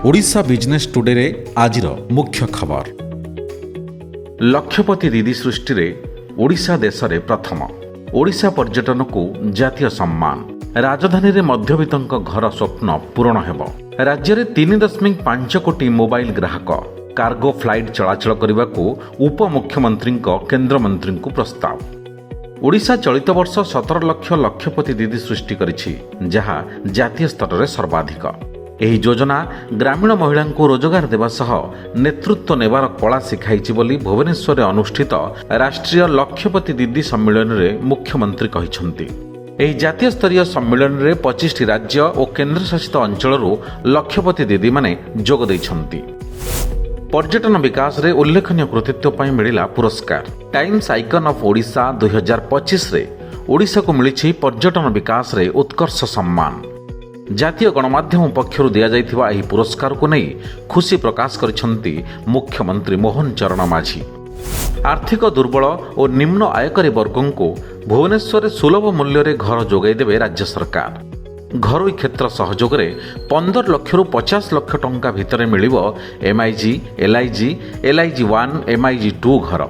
Odisha business today रे आजिर मुख्य खबर। लक्षपति दीदी सृष्टि रे ओडिशा देश रे प्रथम। ओडिशा पर्यटन को जातीय सम्मान। राजधानी रे मध्यवित्तक घर स्वप्न पूरण हेब। राज्य रे 3.5 कोटी मोबाइल ग्राहक। कार्गो फ्लाइट चलाचल करने को उपमुख्यमंत्री केंद्र मंत्री को प्रस्ताव। ओडिशा चलित वर्ष 17 लक्ष लक्षपति दीदी सृष्टि करिछि, जहा जातीय स्तर में सर्वाधिक। ଏହି ଯୋଜନା ଗ୍ରାମୀଣ ମହିଳାଙ୍କୁ ରୋଜଗାର ଦେବା ସହ ନେତୃତ୍ୱ ନେବାର କଳା ଶିଖାଇଛି ବୋଲି ଭୁବନେଶ୍ୱରରେ ଅନୁଷ୍ଠିତ ରାଷ୍ଟ୍ରୀୟ ଲକ୍ଷପତି ଦିଦି ସମ୍ମିଳନୀରେ ମୁଖ୍ୟମନ୍ତ୍ରୀ କହିଛନ୍ତି। ଏହି ଜାତୀୟ ସ୍ତରୀୟ ସମ୍ମିଳନୀରେ 25ଟି ରାଜ୍ୟ ଓ କେନ୍ଦ୍ରଶାସିତ ଅଞ୍ଚଳରୁ ଲକ୍ଷପତି ଦିଦିମାନେ ଯୋଗ ଦେଇଛନ୍ତି। पर्यटन विकास रे उल्लेखनीय कृतित्व ପାଇଁ ମିଳିଲା पुरस्कार। टाइम्स आइकन ऑफ ओडिशा 2025 रे ओडिशा को मिली पर्यटन विकास रे उत्कर्ष सम्मान। जातीय गणमाध्यम पक्षर दिया जाइथिबा एही पुरस्कार को नहीं खुशी प्रकाश करिसंती मुख्यमंत्री मोहन चरण माझी। आर्थिक दुर्बल और निम्न आयकारी वर्गों को भुवनेश्वर सुलभ मूल्य रे घर जोगाई देबे राज्य सरकार। घरोई क्षेत्र सहयोग रे 15 लक्ष रु 50 लक्ष टंका भितर मिलिबो MIG, LIG, LIG 1, MIG 2 घर।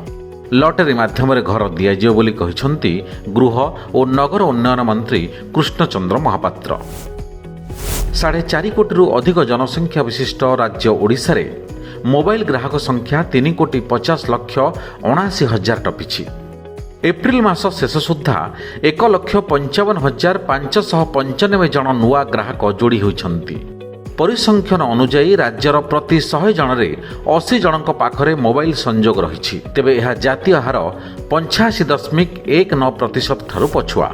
लॉटरी माध्यम रे घर दिया जियो बोली कहिसंती गृह और नगर उन्नयन मंत्री कृष्णचंद्र महापात्र। 4.5 कोटी रु अधिक जनसंख्या विशिष्ट राज्य ओडिशा रे मोबाइल ग्राहक संख्या 3 कोटी 50 लक्ष 79 हजार टपिछि। एप्रिल मास शेष सुद्धा 1,55,595 जन नुआ ग्राहक जोड़ी होइछंती। परिसंख्यान अनुसार राज्यर प्रति 100 जन रे 80 जनक पाखरे मोबाइल संजोग रहिछि। तेबे यह जातीय हार 85.19% ठारू पछुआ।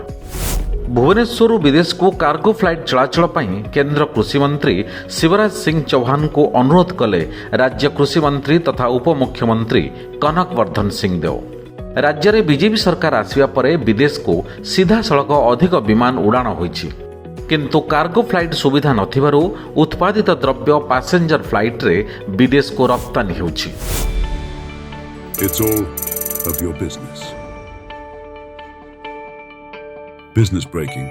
भुवनेश्वर विदेश को कार्गो फ्लाइट चलाचल पर केंद्र कृषि मंत्री शिवराज सिंह चौहान को अनुरोध कले राज्य कृषि मंत्री तथा उपमुख्यमंत्री कनक वर्धन सिंह देव। राज्य में बीजेपी सरकार आसिबा परे विदेश को सीधा सड़क अधिक विमान उड़ाण होइछि, किंतु कार्गो फ्लाइट सुविधा नथिबारु उत्पादित द्रव्य पैसेंजर फ्लाइट रे विदेश को रप्तानी होछि। It's all of your business. Business breaking.